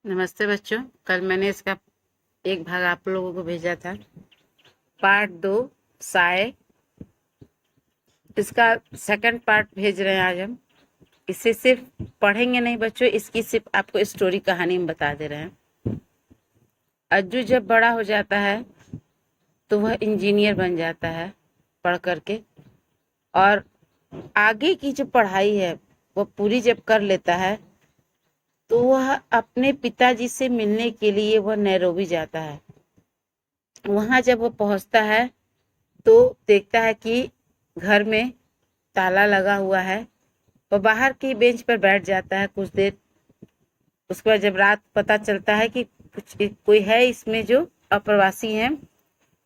नमस्ते बच्चों। कल मैंने इसका एक भाग आप लोगों को भेजा था, पार्ट 2 साय। इसका सेकंड पार्ट भेज रहे हैं आज हम। इसे सिर्फ पढ़ेंगे नहीं बच्चों, इसकी सिर्फ आपको स्टोरी कहानी में बता दे रहे हैं। अज्जू जब बड़ा हो जाता है तो वह इंजीनियर बन जाता है पढ़ करके, और आगे की जो पढ़ाई है वह पूरी जब कर लेता है तो वह अपने पिताजी से मिलने के लिए वह नैरोबी जाता है। वहां जब वो पहुंचता है तो देखता है कि घर में ताला लगा हुआ है। वो बाहर की बेंच पर बैठ जाता है कुछ देर। उसके बाद जब रात पता चलता है कि कुछ कोई है इसमें जो अप्रवासी हैं,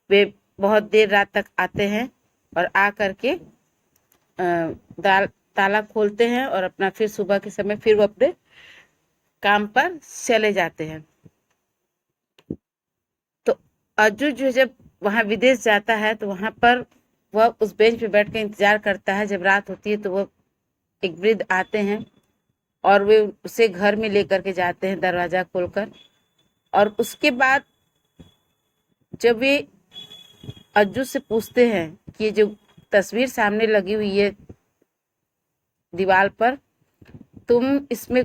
वे बहुत देर रात तक आते हैं और आ करके ताला खोलते हैं और अपना फिर सुबह के समय फिर वो अपने काम पर चले जाते हैं। तो अज्जू जो जब वहां विदेश जाता है तो वहां पर वह उस बेंच पे बैठ कर इंतजार करता है। जब रात होती है तो वह एक वृद्ध आते हैं और वे उसे घर में लेकर के जाते हैं दरवाजा खोलकर। और उसके बाद जब वे अज्जू से पूछते हैं कि ये जो तस्वीर सामने लगी हुई है दीवार पर, तुम इसमें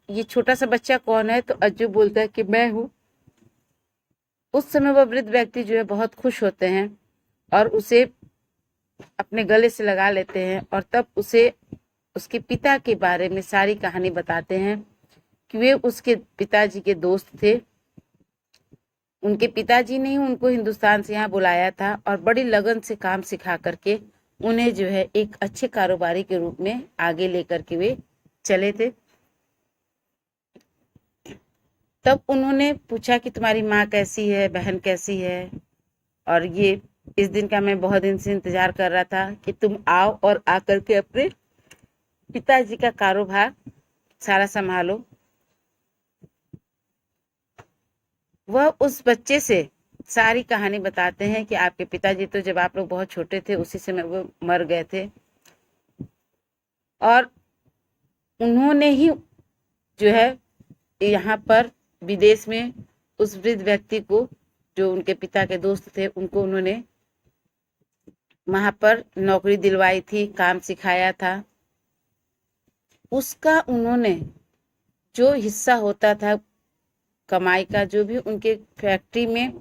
ये छोटा सा बच्चा कौन है? तो अज्जू बोलता है कि मैं हूँ। उस समय वह वृद्ध व्यक्ति जो है बहुत खुश होते हैं और उसे अपने गले से लगा लेते हैं और तब उसे उसके पिता के बारे में सारी कहानी बताते हैं कि वे उसके पिताजी के दोस्त थे। उनके पिताजी ने ही उनको हिंदुस्तान से यहाँ बुलाया था और बड़ी लगन से काम सिखा करके उन्हें जो है एक अच्छे कारोबारी के रूप में आगे लेकर के वे चले थे। तब उन्होंने पूछा कि तुम्हारी माँ कैसी है, बहन कैसी है, और ये इस दिन का मैं बहुत दिन से इंतजार कर रहा था कि तुम आओ और आकर के अपने पिताजी का कारोबार सारा संभालो। वह उस बच्चे से सारी कहानी बताते हैं कि आपके पिताजी तो जब आप लोग बहुत छोटे थे उसी समय वो मर गए थे, और उन्होंने ही जो है यहाँ पर विदेश में उस वृद्ध व्यक्ति को, जो उनके पिता के दोस्त थे, उनको उन्होंने वहां पर नौकरी दिलवाई थी, काम सिखाया था। उसका उन्होंने जो हिस्सा होता था कमाई का, जो भी उनके फैक्ट्री में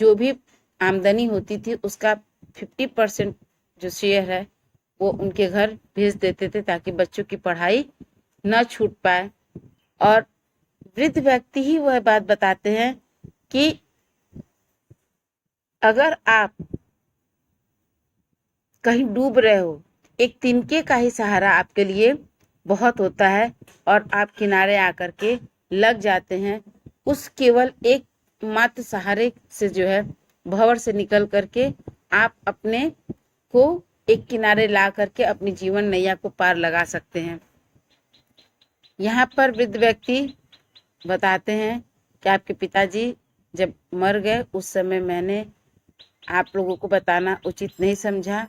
जो भी आमदनी होती थी उसका 50% जो शेयर है वो उनके घर भेज देते थे ताकि बच्चों की पढ़ाई न छूट पाए। और वृद्ध व्यक्ति ही वह बात बताते हैं कि अगर आप कहीं डूब रहे हो, एक तिनके का ही सहारा आपके लिए बहुत होता है और आप किनारे आकर के लग जाते हैं। उस केवल एक मात्र सहारे से जो है भंवर से निकल करके आप अपने को एक किनारे ला करके अपनी जीवन नैया को पार लगा सकते हैं। यहाँ पर वृद्ध व्यक्ति बताते हैं कि आपके पिताजी जब मर गए उस समय मैंने आप लोगों को बताना उचित नहीं समझा,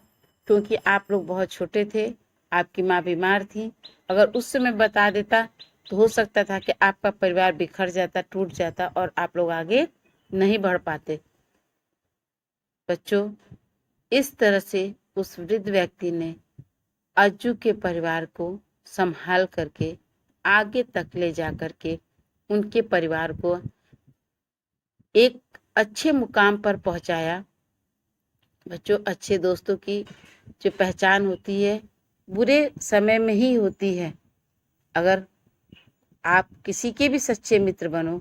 क्योंकि आप लोग बहुत छोटे थे, आपकी माँ बीमार थी। अगर उस समय बता देता तो हो सकता था कि आपका परिवार बिखर जाता, टूट जाता और आप लोग आगे नहीं बढ़ पाते। बच्चों, इस तरह से उस वृद्ध व्यक्ति ने अज्जू के परिवार को संभाल करके आगे तक ले जा करके उनके परिवार को एक अच्छे मुकाम पर पहुंचाया। बच्चों, अच्छे दोस्तों की जो पहचान होती है बुरे समय में ही होती है। अगर आप किसी के भी सच्चे मित्र बनो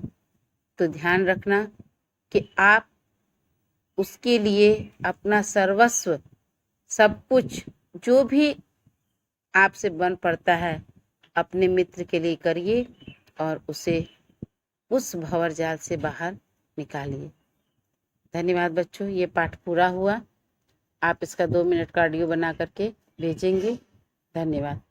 तो ध्यान रखना कि आप उसके लिए अपना सर्वस्व, सब कुछ जो भी आपसे बन पड़ता है अपने मित्र के लिए करिए और उसे उस भंवर जाल से बाहर निकालिए। धन्यवाद बच्चों, ये पाठ पूरा हुआ। आप इसका 2 मिनट का ऑडियो बना करके भेजेंगे। धन्यवाद।